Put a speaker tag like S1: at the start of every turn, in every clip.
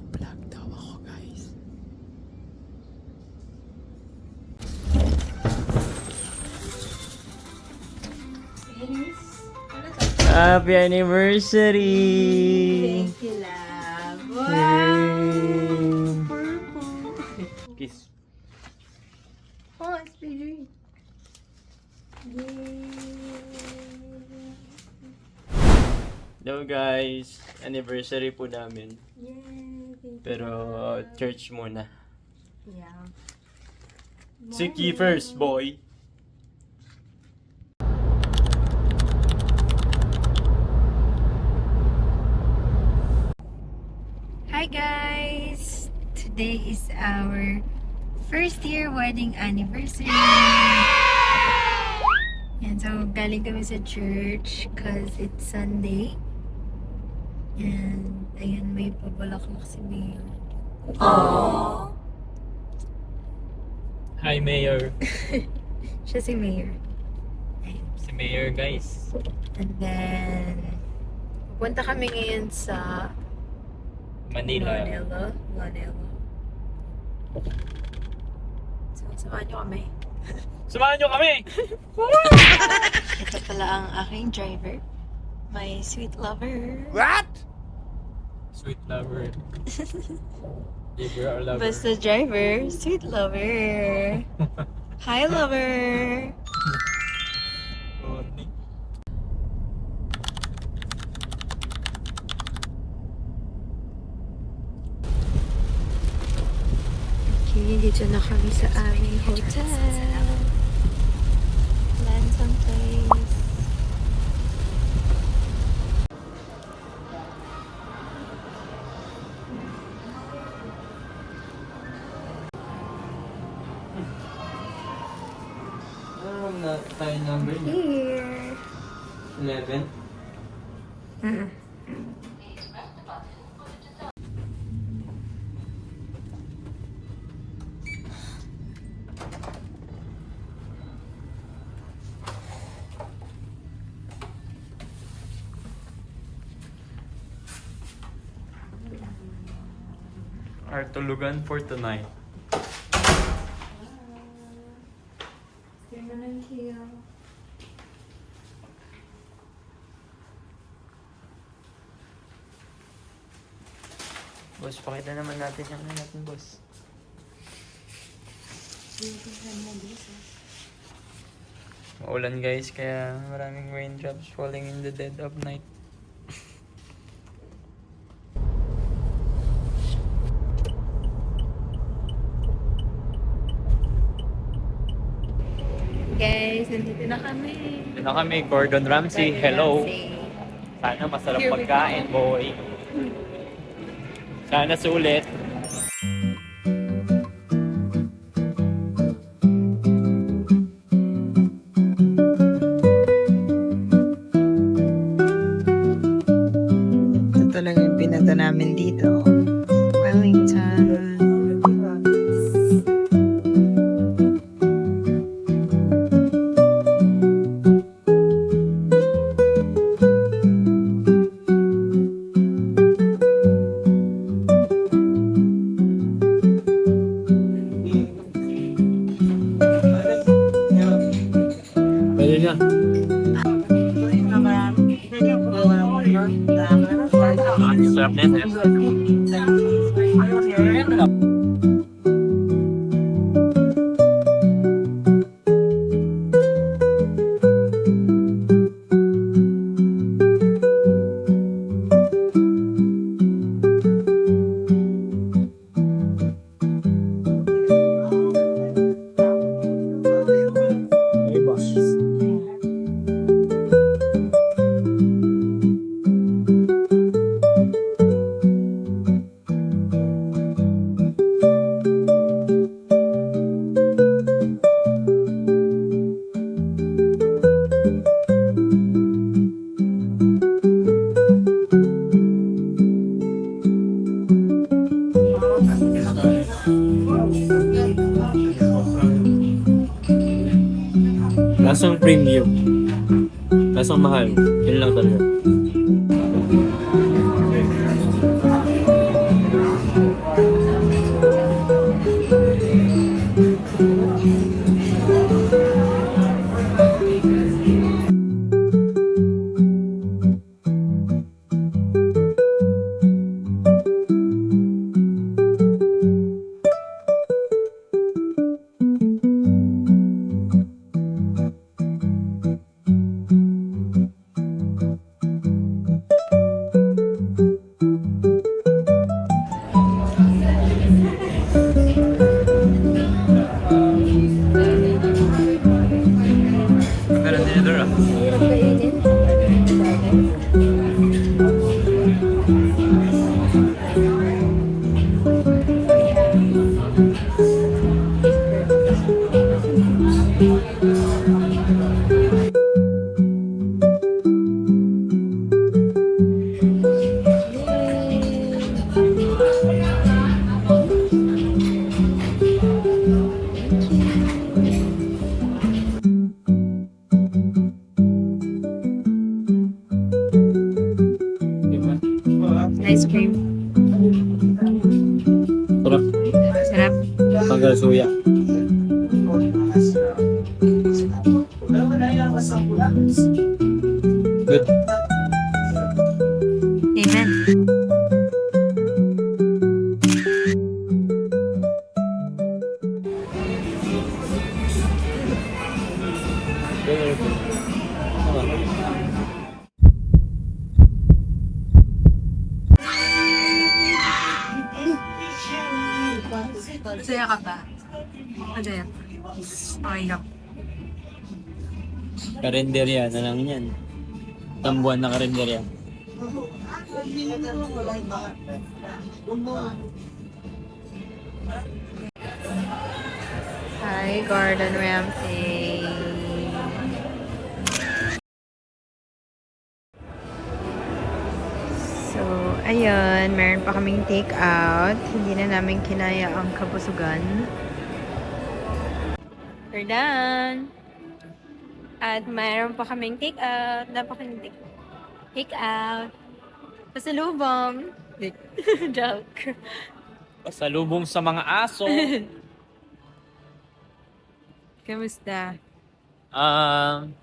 S1: Nag-vlog daw ako, guys. Happy anniversary!
S2: Thank you, love. Wow!
S1: Yay!
S2: Purple.
S1: Kiss.
S2: Oh, it's PG. Yay!
S1: Hello guys, anniversary po namin.
S2: Yay! Thank you,
S1: Pero
S2: love.
S1: church muna.
S2: Yeah.
S1: Siki first, boy.
S2: Hi guys! Today is our first year wedding anniversary. And so galing kami sa church cause it's Sunday. And ayan, may pabulaklak si Mayor. Aww!
S1: Hi Mayor.
S2: Siya si Mayor. Ayun.
S1: Si Mayor guys.
S2: And then, pupunta kami ngayon sa
S1: Manila.
S2: Manila. So, samahan nyo kami.
S1: Samahan nyo kami!
S2: Ito pala ang aking driver. My sweet lover.
S1: What? Sweet lover. Libre or lover?
S2: Basta driver, sweet lover. Hi, lover. Okay, dito na kami sa aming hotel. Lansang Place.
S1: Ano na tayo number niya?
S2: Here.
S1: 11? Our tulugan for tonight. Boss, pakita naman natin yung ano natin, boss. Maulan guys, kaya maraming raindrops falling in the dead of night.
S2: Guys, nandito na kami.
S1: Ito na kami, Gordon Ramsay. Hello. Sana masarap
S2: Here we
S1: pagkain, boy. Sana sulit.
S3: Ito talaga yung pinata namin dito. Wellington.
S1: Pwede na. Sarap na yan. Hey, boss. Lasang premium. Lasang mahal. Yun lang talaga.
S2: Ice cream.
S4: Sarap.
S2: Sarap.
S4: Tanggal suya. Good.
S2: Amen. Saya ka ba? Ano yan? Okay lang.
S4: Karinderya na lang yan. Tambuan na karinderya.
S2: Hi, Gordon Ramsay. So, ayun, meron pa kaming take out. Hindi na namin kinaya ang kabusugan. We're done. At mayroon pa kaming take out. Dapat kaming take out. Pasalubong. Joke.
S4: Pasalubong sa mga aso.
S2: Kamusta?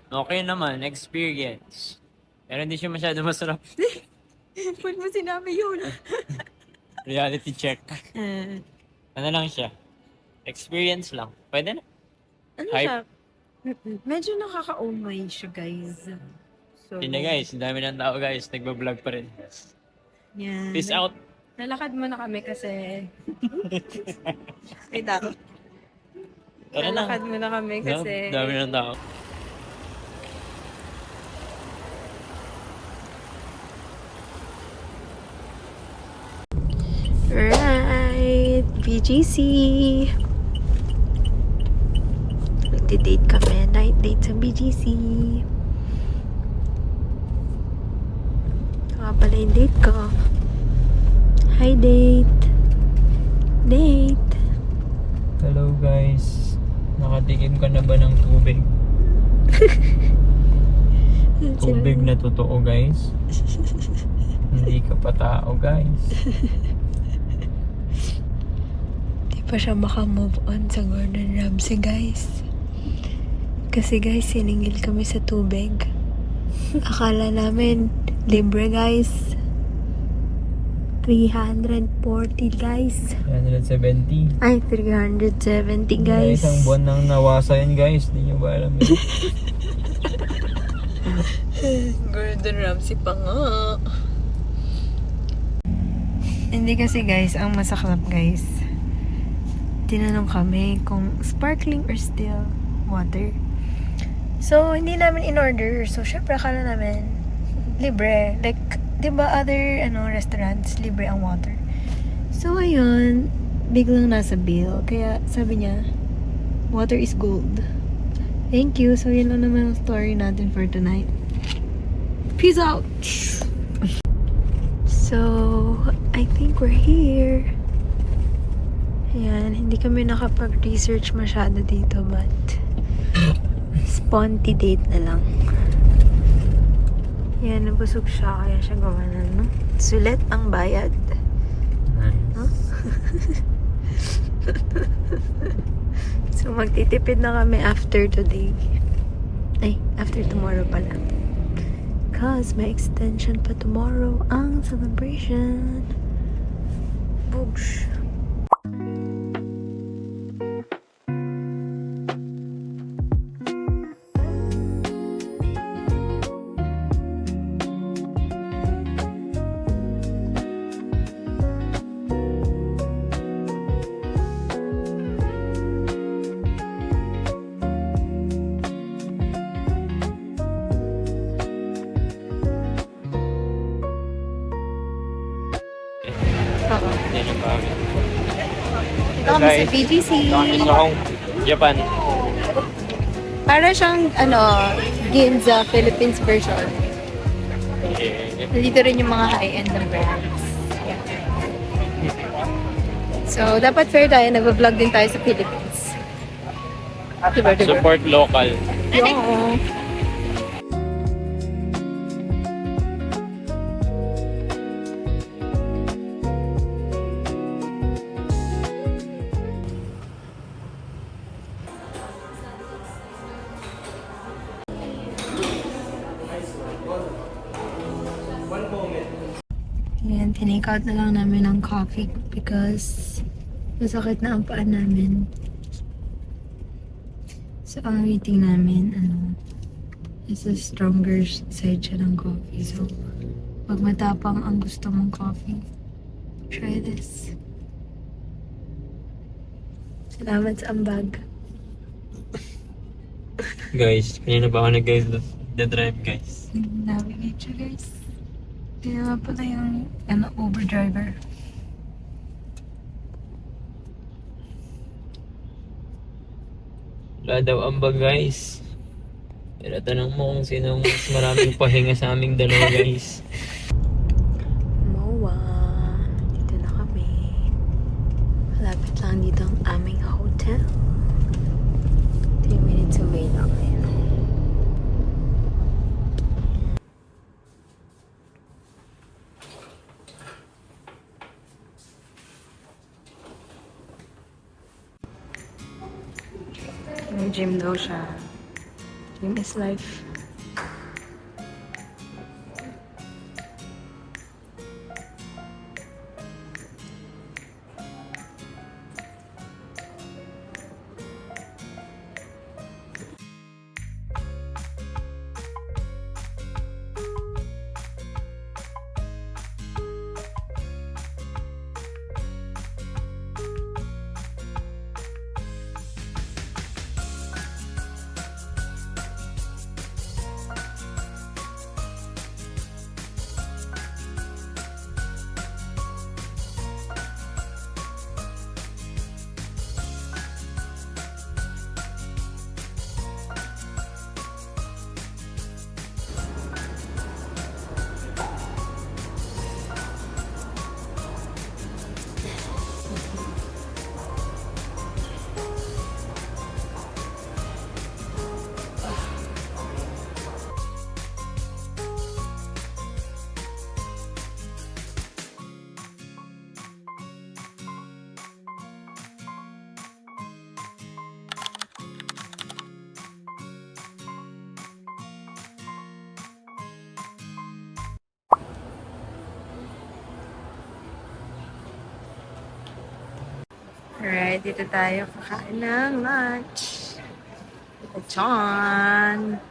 S4: Okay naman. Experience. Pero hindi siya masyado masarap.
S2: Ba't mo sinabi yun?
S4: Reality check. Ano lang siya? Experience lang. Pwede na.
S2: Ano
S4: Hype.
S2: siya? Medyo nakaka-umay siya, guys. So,
S4: Hindi guys. Ang dami ng tao guys. Nagbablog pa rin.
S2: yan.
S4: Peace out.
S2: Nalakad mo na kami kasi... Wait ako.
S4: Tara na.
S2: Nalakad mo na kami kasi...
S4: Dami ng tao.
S2: Right, BGC. Magdi-date kami. Night date sa BGC. Ito nga pala yung date ko. Hi, date. Date.
S1: Hello guys. Nakatikim ka na ba ng tubig? Tubig na totoo guys. Hindi ka pa tao guys.
S2: Di pa siya makamove on sa Gordon Ramsay, guys. Kasi guys, siningil kami sa tubig. Akala namin libre, guys. 340, guys.
S1: 170.
S2: Ay, 370, guys.
S1: Isang buwan nang nawasa yan guys. Hindi nyo ba alam yun?
S2: Gordon Ramsay pa nga. Hindi kasi guys, ang masaklap guys, tinanong kami kung sparkling or still water. So, hindi namin in-order. So, syempre, akala namin libre. Like, di ba other restaurants, libre ang water. So, ayun, biglang nasa bill. Kaya, sabi niya, water is gold. Thank you. So, yun lang naman ang story natin for tonight. Peace out! So, I think we're here. Ayan, hindi kami nakapag-research masyado dito, but sponty date na lang. Ayan, nabusog siya, kaya siya gawa na, no? Sulit ang bayad.
S1: Nice.
S2: Huh? So, magtitipid na kami after today. Ay, after tomorrow pala. Cause may extension pa tomorrow ang celebration. Boosh. Oo.
S4: Yan yung bagay.
S2: Ito kami sa BGC.
S4: Nakakita akong Japan.
S2: Para siyang, Ginza, Philippines version.
S4: Yeah.
S2: Nandito rin yung mga high-end na brands. Yeah. So, dapat fair tayo. Nag-vlog din tayo sa Philippines. Diba?
S4: Support local.
S2: Yung... Ayan, tinake out na lang namin ng coffee because masakit na ang paa namin. So, ang rating namin, is a stronger side siya ng coffee. So, pag matapang ang gusto mong coffee, try this. Salamat sa ambag.
S4: Guys, kanina pa ako nag-drive guys.
S2: Navigate siya, guys. Hindi naman pala yung Uber driver.
S4: Wala daw ambag guys. Pero tanong mo kung sino mas maraming pahinga sa aming dalawa guys.
S2: MOA. Dito na kami. Malapit lang dito ang aming hotel. 3 minutes away lang. May gym daw siya. Gym is life. Alright, dito tayo kakain ng lunch. Lechon.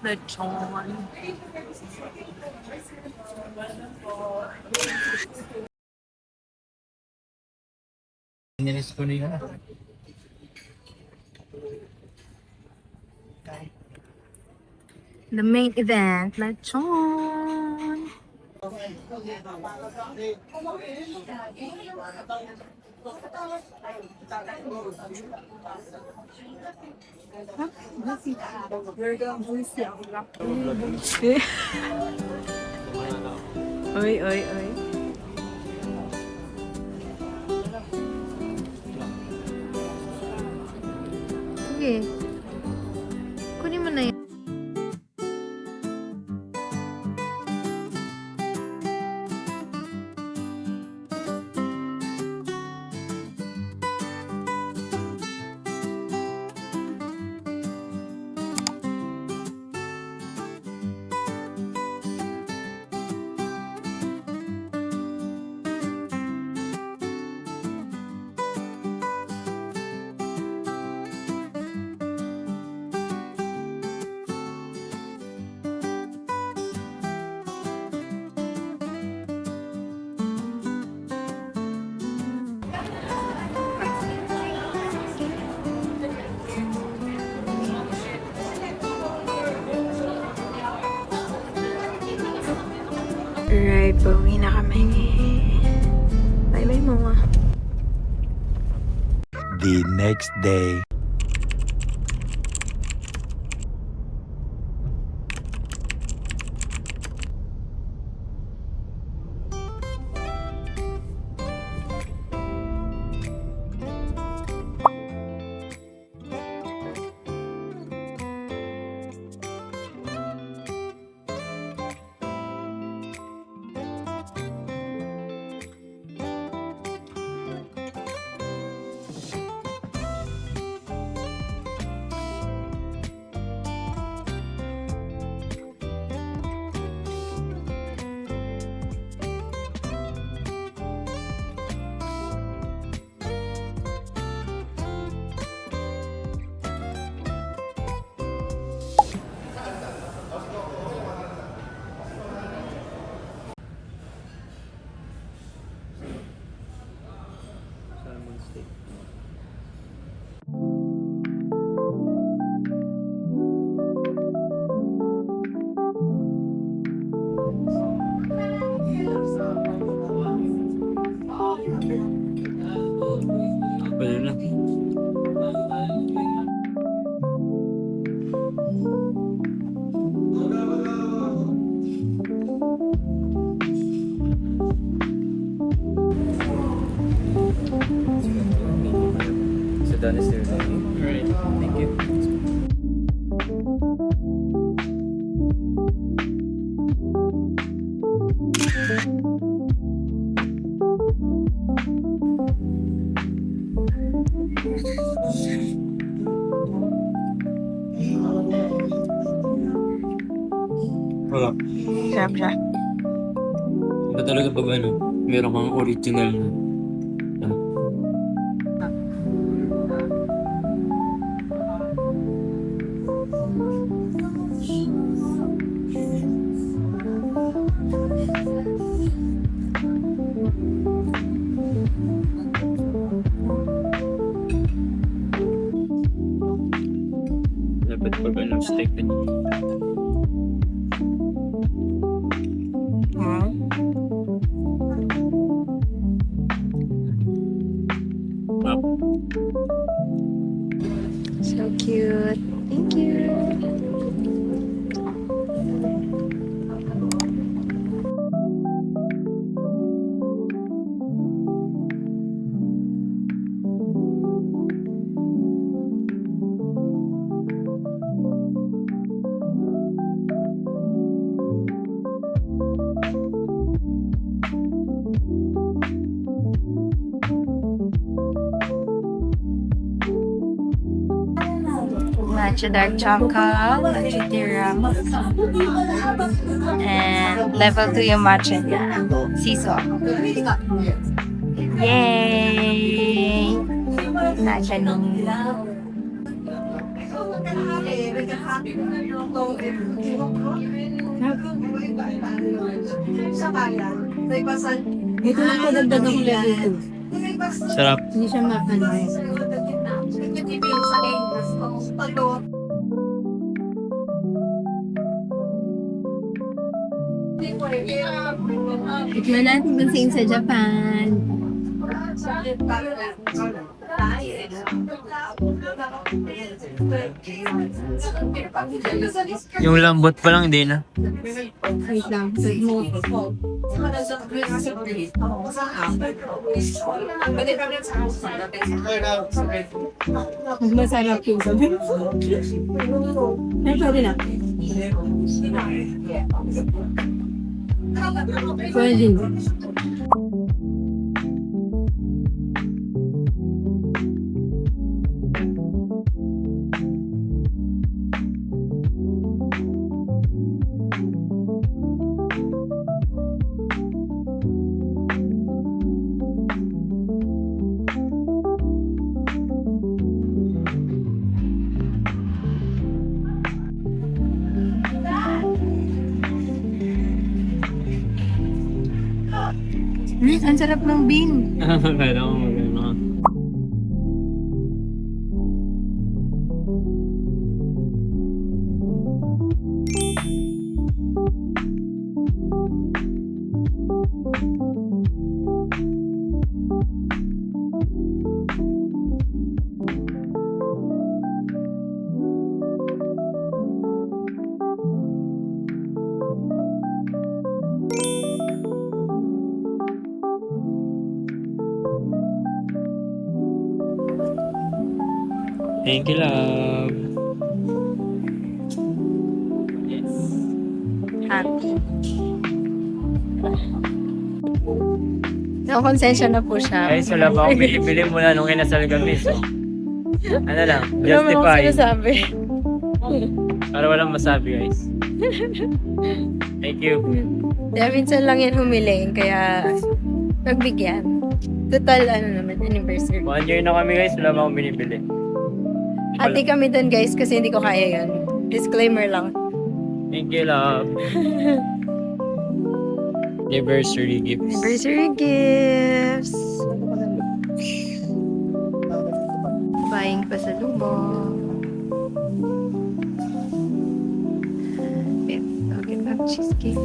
S2: Lechon.
S4: Nilis ko niya.
S2: The main event, lechon. Oy, oy, oy. Sige. Kunin mo na yan. Alright, pauwi na kami. Bye-bye, mama.
S5: The next day.
S4: Wala.
S3: Sarap siya.
S4: Iba talaga pag ano, meron kang original na. Ano? Dapat pag ano, steak na niya.
S2: So cute. Thank you. Matcha dark chocolate, matcha tiramisu, and level 2 yung matcha niya. Siso. Yay! Matcha nila.
S6: Ito lang padagdag ng level
S4: Sarap.
S6: 2. Hindi siya makano. Tikman natin kung saan sa Japan.
S1: Yung lambot pa lang, hindi na.
S6: Wait lang. Save mo. Mas masarap yung sabi. Ay, pwede na. Pwede na.
S2: Ang sarap ng bean.
S4: Kaya ako magano. Thank you, love. Yes.
S2: Happy. So, konsensya na po siya.
S4: Guys, wala pa akong binibili mula nung kinasal kami. So, ano lang,
S2: Wala mo akong
S4: justify.
S2: sinasabi.
S4: Para walang masabi, guys. Thank you.
S2: Kaya minsan lang yan humiling, kaya pagbigyan. Total, ano naman, anniversary.
S4: 1 year na kami, guys. Wala pa akong binibili.
S2: Ate kami dun guys, kasi hindi ko kaya yun. Disclaimer lang.
S4: Thank you, love. Anniversary gifts.
S2: Anniversary gifts! Buying pa sa lubong. Okay, cheesecake.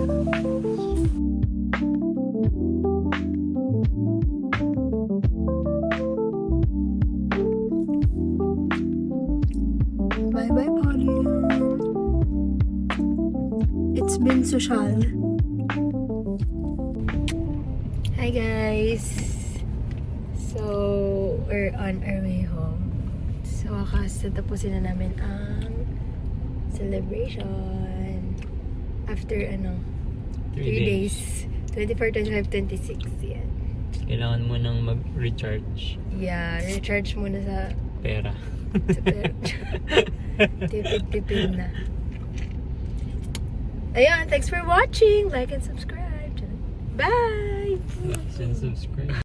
S2: Bye-bye, Pauline. It's been social. Hi, guys. So, we're on our way home. So, wakas, natapusin na namin ang celebration. After, 3 days. 24, 25, 26. Yan.
S4: Kailangan mo nang mag-recharge
S2: Yeah, recharge muna sa
S4: pera.
S2: tipid-tipid na. Ayun, thanks for watching. Like and subscribe. Bye!
S4: Like and subscribe.